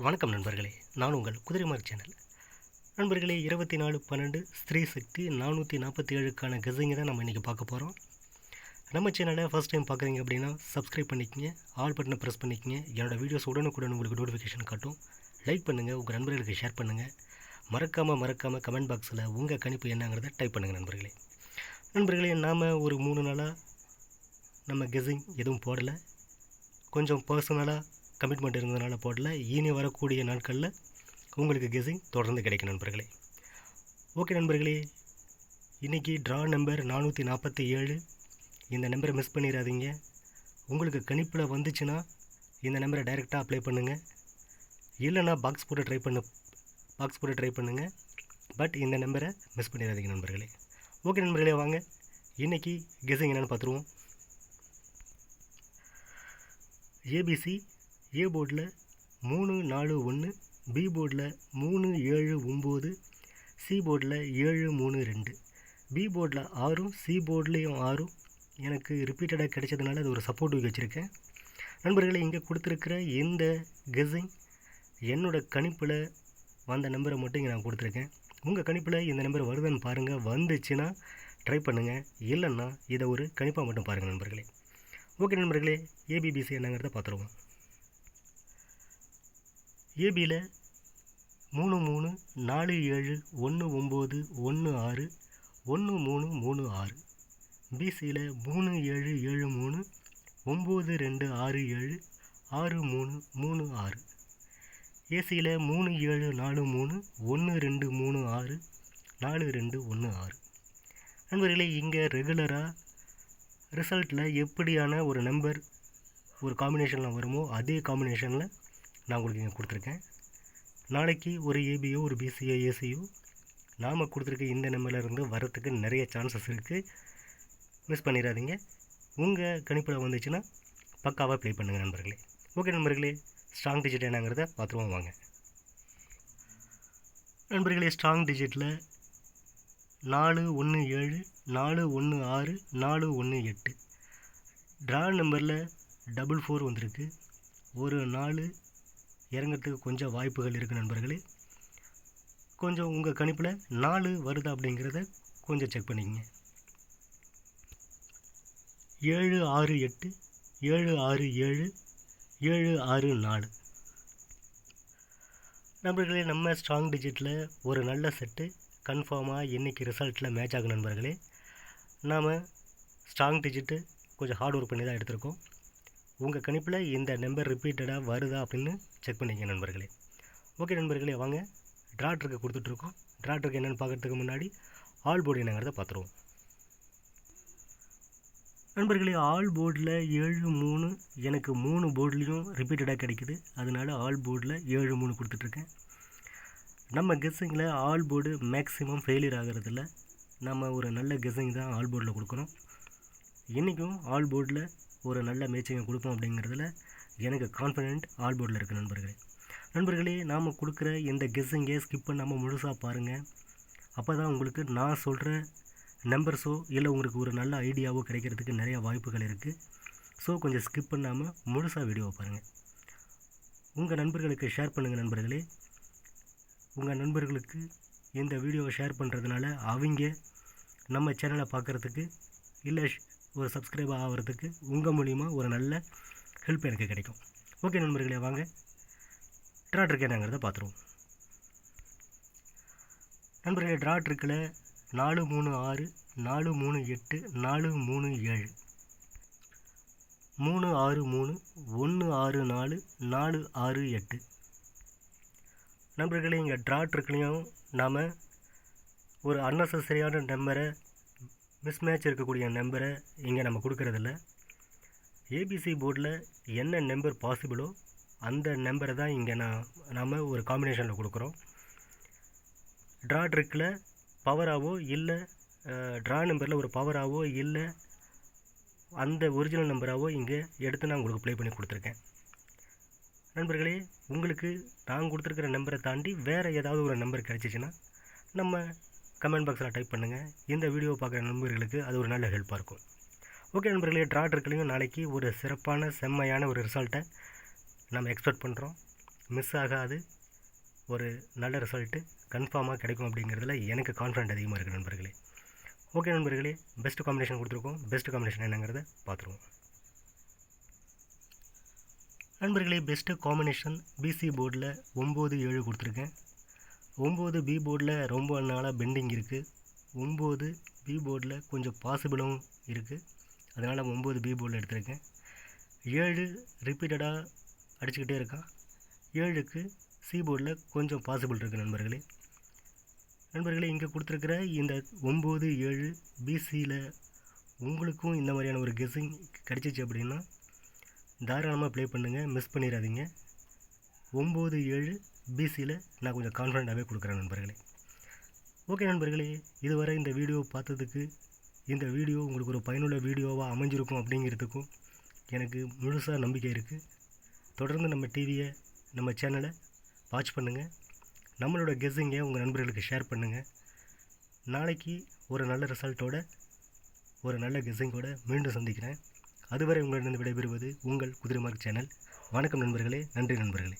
வணக்கம் நண்பர்களே, நான் உங்கள் குதிரைமார் சேனல். நண்பர்களே, 24/12 ஸ்திரீ சக்தி 447க்கான கெஸ்ஸிங்கை தான் நம்ம இன்றைக்கி பார்க்க போகிறோம். நம்ம சேனலை ஃபஸ்ட் டைம் பார்க்குறீங்க அப்படின்னா சப்ஸ்கிரைப் பண்ணிக்கங்க, ஆல் பட்டனை ப்ரெஸ் பண்ணிக்கங்க. என்னோடய வீடியோஸ் உடனுக்குடன் உங்களுக்கு நோட்டிஃபிகேஷன் காட்டும். லைக் பண்ணுங்கள், உங்கள் நண்பர்களுக்கு ஷேர் பண்ணுங்கள். மறக்காமல் கமெண்ட் பாக்ஸில் உங்கள் கணிப்பு என்னங்கிறத டைப் பண்ணுங்கள் நண்பர்களே. நாம் ஒரு 3 நாளாக நம்ம கெஸ்ஸிங் எதுவும் போடலை. கொஞ்சம் பர்சனலாக கமிட்மெண்ட் இருந்ததுனால போடல. இனி வரக்கூடிய நாட்களில் உங்களுக்கு கெஸ்ஸிங் தொடர்ந்து கிடைக்கும் நண்பர்களே. ஓகே நண்பர்களே, இன்றைக்கி ட்ரா நம்பர் 447. இந்த நம்பரை மிஸ் பண்ணிடாதீங்க. உங்களுக்கு கணிப்பில் வந்துச்சுன்னா இந்த நம்பரை டைரெக்டாக அப்ளை பண்ணுங்கள், இல்லைனா பாக்ஸ் போட்டு ட்ரை பண்ணுங்கள். பட் இந்த நம்பரை மிஸ் பண்ணிடாதீங்க நண்பர்களே. ஓகே நண்பர்களே, வாங்க இன்றைக்கி கெஸ்ஸிங் என்னென்னு பார்த்துருவோம். ஏபிசி ஏ போர்டில் 341, பி போர்டில் 379, சி போர்டில் 732, பி போர்டில் 6, சி போர்ட்லேயும் 6. எனக்கு ரிப்பீட்டடாக கிடைச்சதுனால அது ஒரு சப்போர்ட்டிவ் வச்சுருக்கேன் நண்பர்களே. இங்கே கொடுத்துருக்கிற இந்த கெஸ்ஸிங் என்னோடய கணிப்பில் வந்த நம்பரை மட்டும் இங்கே நான் கொடுத்துருக்கேன். உங்கள் கணிப்பில் இந்த நம்பர் வருதுன்னு பாருங்கள். வந்துச்சுன்னா ட்ரை பண்ணுங்கள், இல்லைன்னா இதை ஒரு கணிப்பாக மட்டும் பாருங்கள் நண்பர்களே. ஓகே நண்பர்களே, ஏபிபிசி என்னங்கிறத பார்த்துருவோம். ஏபியில் 33 47 19 16 1336, பிசியில் 3773 9267 6336, ஏசியில் 3743 1236 4216. நண்பர்களே, இங்கே ரெகுலராக ரிசல்ட்டில் எப்படியான ஒரு நம்பர் ஒரு காம்பினேஷனில் வருமோ அதே காம்பினேஷனில் நான் உங்களுக்கு இங்கே கொடுத்துருக்கேன். நாளைக்கு ஒரு ஏபியோ ஒரு பிசியோ ஏசியோ நாம் கொடுத்துருக்க இந்த நம்பர்லேருந்து வரத்துக்கு நிறைய சான்சஸ் இருக்குது. மிஸ் பண்ணிடாதீங்க. உங்கள் கணிப்பில் வந்துச்சுன்னா பக்காவாக ப்ளே பண்ணுங்கள் நண்பர்களே. ஓகே நண்பர்களே, ஸ்ட்ராங் டிஜிட் என்னங்கிறத பார்த்துருவோம் வாங்க நண்பர்களே. ஸ்ட்ராங் டிஜிட்டில் 417 416 418. ட்ரா நம்பரில் 44 வந்திருக்கு. ஒரு 4 இறங்கிறதுக்கு கொஞ்சம் வாய்ப்புகள் இருக்குது நண்பர்களே. கொஞ்சம் உங்கள் கணிப்பில் 4 வருதா அப்படிங்கிறத கொஞ்சம் செக் பண்ணிக்கங்க. 768 767 764. நண்பர்களே, நம்ம ஸ்ட்ராங் டிஜிட்டில் ஒரு நல்ல செட்டு கன்ஃபார்மாக இன்றைக்கி ரிசல்ட்டில் மேட்ச் ஆகும் நண்பர்களே. நாம் ஸ்ட்ராங் டிஜிட்டு கொஞ்சம் ஹார்ட் ஒர்க் பண்ணி தான் எடுத்திருக்கோம். உங்கள் கணிப்பில் இந்த நம்பர் ரிப்பீட்டடாக வருதா அப்படின்னு செக் பண்ணிங்க நண்பர்களே. ஓகே நண்பர்களே, வாங்க ட்ரா ட்ரிக்கு கொடுத்துட்ருக்கோம். ட்ரா ட்ரிக் என்னென்னு பார்க்குறதுக்கு முன்னாடி ஆல் போர்டு என்னங்கிறத பார்த்துருவோம் நண்பர்களே. ஆல் போர்டில் 73 எனக்கு 3 போர்ட்லேயும் ரிப்பீட்டடாக கிடைக்குது. அதனால் ஆல் போர்டில் 73 கொடுத்துட்ருக்கேன். நம்ம கெஸ்ஸிங்கில் ஆல் போர்டு மேக்ஸிமம் ஃபெயிலியர் ஆகிறதில்ல. நம்ம ஒரு நல்ல கெஸ்ஸிங் தான் ஆல் போர்டில் கொடுக்கணும். இன்றைக்கும் ஆல் போர்டில் ஒரு நல்ல மேட்சிங்கை கொடுப்போம் அப்படிங்கிறதுல எனக்கு கான்ஃபிடென்ட் ஆல் போர்டில் இருக்குது நண்பர்களே. நாம் கொடுக்குற இந்த கெஸ்ஸிங்கை ஸ்கிப் பண்ணாமல் முழுசாக பாருங்கள். அப்போ தான் உங்களுக்கு நான் சொல்கிற நம்பர்ஸோ இல்லை உங்களுக்கு ஒரு நல்ல ஐடியாவோ கிடைக்கிறதுக்கு நிறையா வாய்ப்புகள் இருக்குது. ஸோ கொஞ்சம் ஸ்கிப் பண்ணாமல் முழுசாக வீடியோவை பாருங்கள். உங்கள் நண்பர்களுக்கு ஷேர் பண்ணுங்கள் நண்பர்களே. உங்கள் நண்பர்களுக்கு இந்த வீடியோவை ஷேர் பண்ணுறதுனால அவங்க நம்ம சேனலை பார்க்குறதுக்கு இல்லை ஒரு சப்ஸ்கிரைப் ஆகிறதுக்கு உங்கள் மூலிமா ஒரு நல்ல ஹெல்ப் எனக்கு கிடைக்கும். ஓகே நண்பர்களே, வாங்க ட்ரா ட்ரிக் என்னங்கிறத பார்த்துருவோம் நண்பர்களே. ட்ரா ட்ரிக்கில் 436 438 437 363 164 468. நண்பர்களே, இங்கே ட்ரா ட்ரிக்லேயும் நாம் ஒரு அன்னெசரியான நம்பரை மிஸ்மேட்ச் இருக்கக்கூடிய நம்பரை இங்கே நம்ம கொடுக்கறதில்ல. ஏபிசி போர்டில் என்ன நம்பர் பாசிபிளோ அந்த நம்பரை தான் இங்கே நாம் ஒரு காம்பினேஷனில் கொடுக்குறோம். ட்ரா ட்ரிக்கில் பவராகவோ இல்லை ட்ரா நம்பரில் ஒரு பவராகவோ இல்லை அந்த ஒரிஜினல் நம்பராகவோ இங்கே எடுத்து நான் உங்களுக்கு ப்ளே பண்ணி கொடுத்துருக்கேன் நண்பர்களே. உங்களுக்கு நான் கொடுத்துருக்கிற நம்பரை தாண்டி வேறு ஏதாவது ஒரு நம்பர் கிடச்சிச்சின்னா நம்ம கமெண்ட் பாக்ஸில் டைப் பண்ணுங்கள். இந்த வீடியோ பார்க்குற நண்பர்களுக்கு அது ஒரு நல்ல ஹெல்ப்பாக இருக்கும். ஓகே நண்பர்களே, ட்ரா ட்ரிக்லையும் நாளைக்கு ஒரு சிறப்பான செம்மையான ஒரு ரிசல்ட்டை நம்ம எக்ஸ்பெக்ட் பண்ணுறோம். மிஸ் ஆகாது ஒரு நல்ல ரிசல்ட்டு கன்ஃபார்மாக கிடைக்கும் அப்படிங்கிறதுல எனக்கு கான்ஃபிடென்ட் அதிகமாக இருக்குது நண்பர்களே. ஓகே நண்பர்களே, பெஸ்ட்டு காம்பினேஷன் கொடுத்துருக்கோம். பெஸ்ட்டு காம்பினேஷன் என்னங்கிறத பார்த்துருவோம். நண்பர்களே, பெஸ்ட்டு காம்பினேஷன் பிசி போர்டில் 9-7 கொடுத்துருக்கேன். 9 பி போர்டில் ரொம்ப நாளாக பெண்டிங் இருக்குது. 9 பி போர்டில் கொஞ்சம் பாசிபிளும் இருக்குது. அதனால் 9 பி போர்டில் எடுத்திருக்கேன். 7 ரிப்பீட்டடாக அடிச்சுக்கிட்டே இருக்கான். 7க்கு சி போர்டில் கொஞ்சம் பாசிபிள் இருக்குது நண்பர்களே. இங்கே கொடுத்துருக்கிற இந்த 9-7 பிசியில் உங்களுக்கும் இந்த மாதிரியான ஒரு கெஸ்ஸிங் கிடச்சிச்சு அப்படின்னா தாராளமாக ப்ளே பண்ணுங்கள், மிஸ் பண்ணிடாதீங்க. 9-7 பிசியில் நான் கொஞ்சம் கான்ஃபிடென்ட்டாகவே கொடுக்குறேன் நண்பர்களே. ஓகே நண்பர்களே, இதுவரை இந்த வீடியோ பார்த்ததுக்கு, இந்த வீடியோ உங்களுக்கு ஒரு பயனுள்ள வீடியோவாக அமைஞ்சிருக்கும் அப்படிங்கிறதுக்கும் எனக்கு முழுசாக நம்பிக்கை இருக்குது. தொடர்ந்து நம்ம சேனலை வாட்ச் பண்ணுங்கள். நம்மளோட கெஸ்ஸிங்கை உங்கள் நண்பர்களுக்கு ஷேர் பண்ணுங்கள். நாளைக்கு ஒரு நல்ல ரிசல்ட்டோட, ஒரு நல்ல கெஸ்ஸிங்கோட மீண்டும் சந்திக்கிறேன். அதுவரை உங்களிடம் விடைபெறுவது உங்கள் குதிரை மார்க் சேனல். வணக்கம் நண்பர்களே. நன்றி நண்பர்களே.